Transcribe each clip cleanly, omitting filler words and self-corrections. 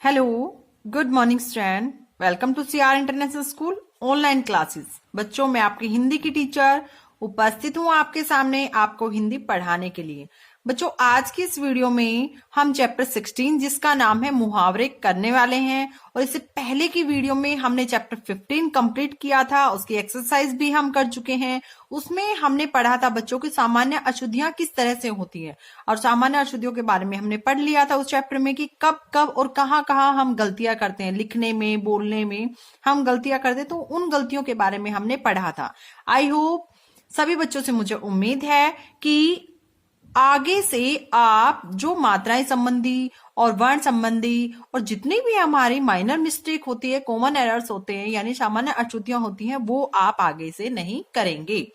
Hello, good morning student. Welcome to CR international school online classes. बच्चों, मैं आपकी हिंदी की टीचर उपस्थित हूं आपके सामने आपको हिंदी पढ़ाने के लिए। बच्चों, आज की इस वीडियो में हम चैप्टर 16 जिसका नाम है मुहावरे करने वाले हैं। और इससे पहले की वीडियो में हमने चैप्टर 15 कंप्लीट किया था, उसकी एक्सरसाइज भी हम कर चुके हैं। उसमें हमने पढ़ा था बच्चों की सामान्य अशुद्धियां किस तरह से होती है, और सामान्य अशुद्धियों के बारे में हमने पढ़ लिया था उस चैप्टर में कि कब कब और कहाँ कहाँ हम गलतियां करते हैं, लिखने में बोलने में हम गलतियां करते हैं, तो उन गलतियों के बारे में हमने पढ़ा था। आई होप सभी बच्चों से मुझे उम्मीद है कि आगे से आप जो मात्राएं संबंधी और वर्ण संबंधी और जितनी भी हमारी माइनर मिस्टेक होती है, कॉमन एरर्स होते हैं यानी सामान्य अशुद्धियां होती हैं, वो आप आगे से नहीं करेंगे।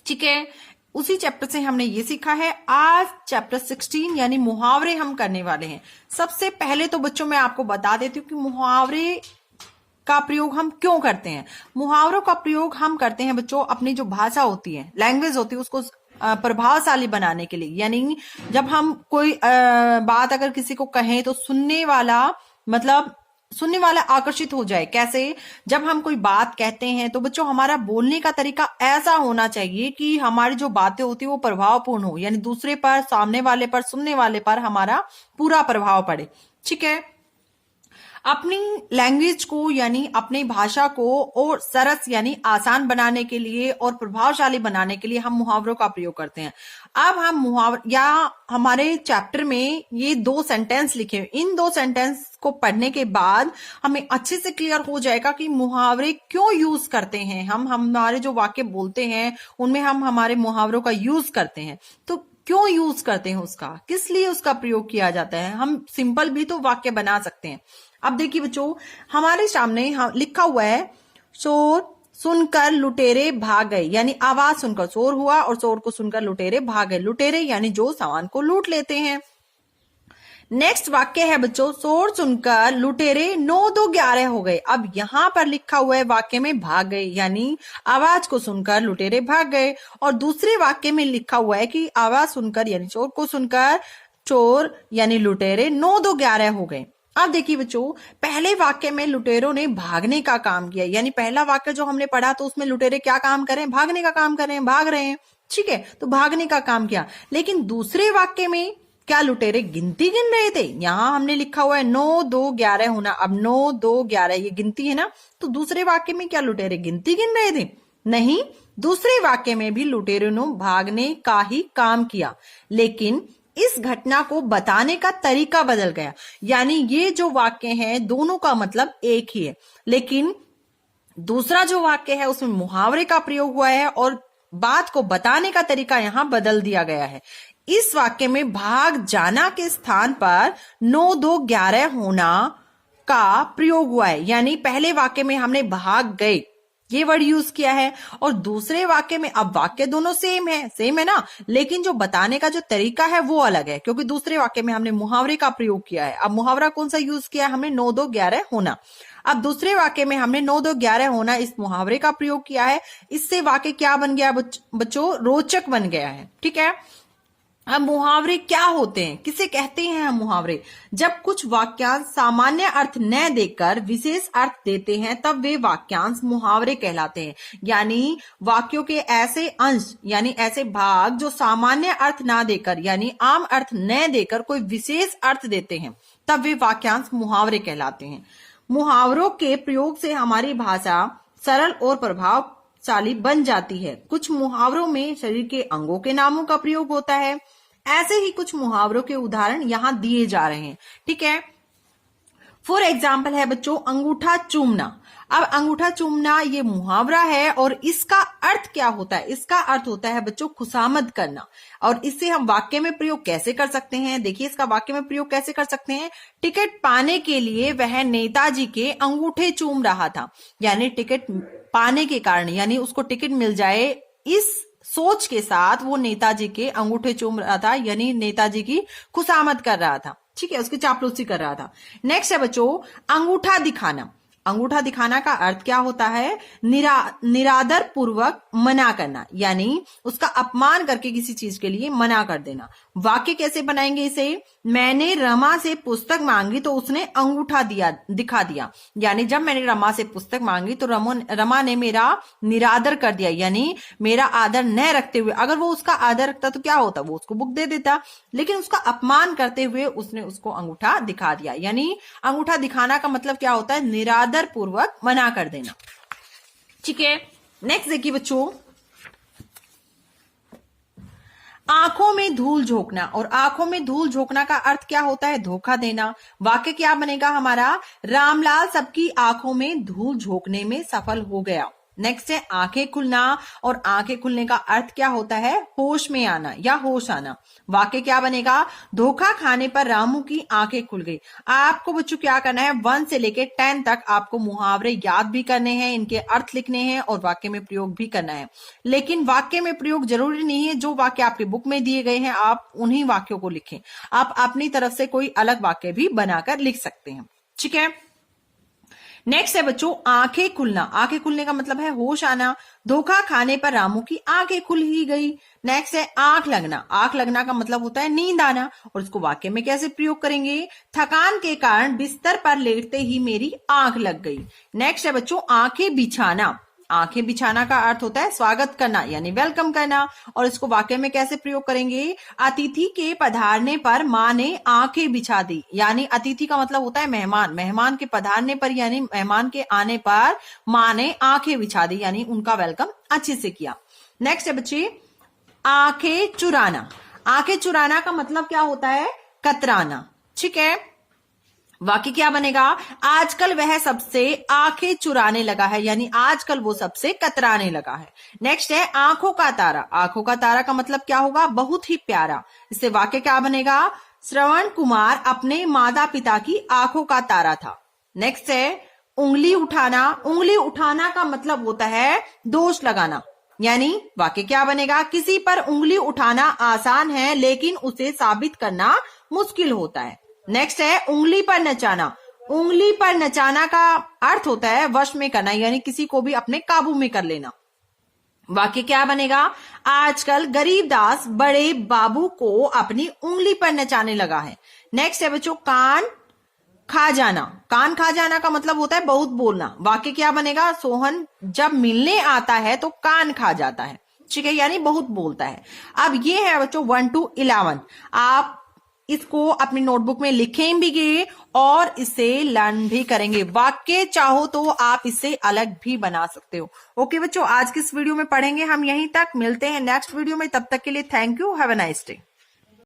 ठीक है, उसी चैप्टर से हमने ये सीखा है। आज चैप्टर 16 यानी मुहावरे हम करने वाले हैं। सबसे पहले तो बच्चों मैं आपको बता देती हूँ कि मुहावरे का प्रयोग हम क्यों करते हैं। मुहावरों का प्रयोग हम करते हैं बच्चों अपनी जो भाषा होती है, लैंग्वेज होती है, उसको प्रभावशाली बनाने के लिए। यानी जब हम कोई बात अगर किसी को कहें तो सुनने वाला आकर्षित हो जाए। कैसे? जब हम कोई बात कहते हैं तो बच्चों हमारा बोलने का तरीका ऐसा होना चाहिए कि हमारी जो बातें होती है वो प्रभावपूर्ण हो, यानी दूसरे पर, सामने वाले पर, सुनने वाले पर हमारा पूरा प्रभाव पड़े। ठीक है, अपनी लैंग्वेज को यानी अपनी भाषा को और सरस यानी आसान बनाने के लिए और प्रभावशाली बनाने के लिए हम मुहावरों का प्रयोग करते हैं। अब हम मुहावरा हमारे चैप्टर में ये 2 सेंटेंस लिखे हुए, इन 2 सेंटेंस को पढ़ने के बाद हमें अच्छे से क्लियर हो जाएगा कि मुहावरे क्यों यूज करते हैं। हम हमारे जो वाक्य बोलते हैं उनमें हम हमारे मुहावरों का यूज करते हैं, तो क्यों यूज करते हैं, उसका किस लिए उसका प्रयोग किया जाता है। हम सिंपल भी तो वाक्य बना सकते हैं। अब देखिए बच्चों, हमारे सामने लिखा हुआ है, शोर सुनकर लुटेरे भाग गए, यानी आवाज सुनकर शोर हुआ और शोर को सुनकर लुटेरे भाग गए। लुटेरे यानी जो सामान को लूट लेते हैं। नेक्स्ट वाक्य है बच्चों, शोर सुनकर लुटेरे 9 2 11 हो गए। अब यहां पर लिखा हुआ है वाक्य में भाग गए, यानी आवाज को सुनकर लुटेरे भाग गए। और दूसरे वाक्य में लिखा हुआ है कि आवाज सुनकर यानी चोर को सुनकर चोर यानी लुटेरे 9 2 11 हो गए। अब देखिए बच्चों, पहले वाक्य में लुटेरों ने भागने का काम किया, यानी पहला वाक्य जो हमने पढ़ा तो उसमें लुटेरे क्या काम करें, भागने का काम करें, भाग रहे हैं। ठीक है, तो भागने का काम किया। लेकिन दूसरे वाक्य में क्या लुटेरे गिनती गिन रहे थे? यहां हमने लिखा हुआ है 9 2 11 होना। अब 9 2 11 ये गिनती है ना, तो दूसरे वाक्य में क्या लुटेरे गिनती गिन रहे थे? नहीं, दूसरे वाक्य में भी लुटेरों ने भागने का ही काम किया, लेकिन इस घटना को बताने का तरीका बदल गया। यानी ये जो वाक्य है दोनों का मतलब एक ही है, लेकिन दूसरा जो वाक्य है उसमें मुहावरे का प्रयोग हुआ है और बात को बताने का तरीका यहां बदल दिया गया है। इस वाक्य में भाग जाना के स्थान पर 9 2 11 होना का प्रयोग हुआ है, यानी पहले वाक्य में हमने भाग गए ये वर्ड यूज किया है, और दूसरे वाक्य में, अब वाक्य दोनों सेम है ना, लेकिन जो बताने का जो तरीका है वो अलग है, क्योंकि दूसरे वाक्य में हमने मुहावरे का प्रयोग किया है। अब मुहावरा कौन सा यूज किया है हमने? 9 2 11 होना। अब दूसरे वाक्य में हमने 9 2 11 होना इस मुहावरे का प्रयोग किया है। इससे वाक्य क्या बन गया बच्चों? रोचक बन गया है। ठीक है, अब मुहावरे क्या होते हैं, किसे कहते हैं हम मुहावरे? जब कुछ वाक्यांश सामान्य अर्थ न देकर विशेष अर्थ देते हैं तब वे वाक्यांश मुहावरे कहलाते हैं। यानी वाक्यों के ऐसे अंश यानी ऐसे भाग जो सामान्य अर्थ ना देकर यानी आम अर्थ न देकर कोई विशेष अर्थ देते हैं तब वे वाक्यांश मुहावरे कहलाते हैं। मुहावरों के प्रयोग से हमारी भाषा सरल और प्रभावशाली बन जाती है। कुछ मुहावरों में शरीर के अंगों के नामों का प्रयोग होता है। ऐसे ही कुछ मुहावरों के उदाहरण यहां दिए जा रहे हैं। ठीक है, फॉर एग्जाम्पल है बच्चों अंगूठा चूमना। अब अंगूठा चूमना ये मुहावरा है और इसका अर्थ क्या होता है? इसका अर्थ होता है बच्चों खुशामद करना। और इससे हम वाक्य में प्रयोग कैसे कर सकते हैं? देखिए, इसका वाक्य में प्रयोग कैसे कर सकते हैं? टिकट पाने के लिए वह नेताजी के अंगूठे चूम रहा था, यानी टिकट पाने के कारण, यानी उसको टिकट मिल जाए इस सोच के साथ वो नेताजी के अंगूठे चूम रहा था, यानी नेताजी की खुशामद कर रहा था। ठीक है, उसकी चापलूसी कर रहा था। नेक्स्ट है बच्चों अंगूठा दिखाना। अंगूठा दिखाना का अर्थ क्या होता है? निरादर पूर्वक मना करना, यानी उसका अपमान करके किसी चीज के लिए मना कर देना। वाक्य कैसे बनाएंगे इसे? मैंने रमा से पुस्तक मांगी तो उसने अंगूठा दिखा दिया, यानी जब मैंने रमा से पुस्तक मांगी तो रमा ने मेरा निरादर कर दिया, यानी मेरा आदर न रखते हुए। अगर वो उसका आदर रखता तो क्या होता? वो उसको बुक दे देता, लेकिन उसका अपमान करते हुए उसने उसको अंगूठा दिखा दिया। यानी अंगूठा दिखाना का मतलब क्या होता है? निरादर पूर्वक मना कर देना। ठीक है, नेक्स्ट देखिए बच्चों, आंखों में धूल झोंकना। और आंखों में धूल झोंकना का अर्थ क्या होता है? धोखा देना। वाक्य क्या बनेगा हमारा? रामलाल सबकी आंखों में धूल झोंकने में सफल हो गया। नेक्स्ट है आंखें खुलना। और आंखें खुलने का अर्थ क्या होता है? होश में आना या होश आना। वाक्य क्या बनेगा? धोखा खाने पर रामू की आंखें खुल गई। आपको बच्चों क्या करना है? 1 से लेके 10 तक आपको मुहावरे याद भी करने हैं, इनके अर्थ लिखने हैं और वाक्य में प्रयोग भी करना है। लेकिन वाक्य में प्रयोग जरूरी नहीं है, जो वाक्य आपके बुक में दिए गए हैं आप उन्हीं वाक्यों को लिखें। आप अपनी तरफ से कोई अलग वाक्य भी बनाकर लिख सकते हैं। ठीक है, नेक्स्ट है बच्चों आंखें खुलना। आंखें खुलने का मतलब है होश आना। धोखा खाने पर रामू की आंखें खुल ही गई। नेक्स्ट है आंख लगना। आंख लगना का मतलब होता है नींद आना। और इसको वाक्य में कैसे प्रयोग करेंगे? थकान के कारण बिस्तर पर लेटते ही मेरी आंख लग गई। नेक्स्ट है बच्चों आंखें बिछाना। आंखें बिछाना का अर्थ होता है स्वागत करना, यानी वेलकम करना। और इसको वाक्य में कैसे प्रयोग करेंगे? अतिथि के पधारने पर माँ ने आंखें बिछा दी, यानी अतिथि का मतलब होता है मेहमान। मेहमान के पधारने पर यानी मेहमान के आने पर माँ ने आंखें बिछा दी, यानी उनका वेलकम अच्छे से किया। नेक्स्ट है बच्चे आंखें चुराना। आंखें चुराना का मतलब क्या होता है? कतराना। ठीक है, वाक्य क्या बनेगा? आजकल वह सबसे आंखें चुराने लगा है, यानी आजकल वो सबसे कतराने लगा है। नेक्स्ट है आंखों का तारा। आंखों का तारा का मतलब क्या होगा? बहुत ही प्यारा। इससे वाक्य क्या बनेगा? श्रवण कुमार अपने माता पिता की आंखों का तारा था। नेक्स्ट है उंगली उठाना। उंगली उठाना का मतलब होता है दोष लगाना, यानी वाक्य क्या बनेगा? किसी पर उंगली उठाना आसान है लेकिन उसे साबित करना मुश्किल होता है। नेक्स्ट है उंगली पर नचाना। उंगली पर नचाना का अर्थ होता है वश में करना, यानी किसी को भी अपने काबू में कर लेना। वाक्य क्या बनेगा? आजकल गरीबदास बड़े बाबू को अपनी उंगली पर नचाने लगा है। नेक्स्ट है बच्चों कान खा जाना। कान खा जाना का मतलब होता है बहुत बोलना। वाक्य क्या बनेगा? सोहन जब मिलने आता है तो कान खा जाता है। ठीक है, यानी बहुत बोलता है। अब ये है बच्चों 1 to 11। आप इसको अपनी नोटबुक में लिखें भी और इसे लर्न भी करेंगे। वाक्य चाहो तो आप इससे अलग भी बना सकते हो। ओके बच्चों, आज की इस वीडियो में पढ़ेंगे हम यहीं तक। मिलते हैं नेक्स्ट वीडियो में, तब तक के लिए thank you, have a nice day.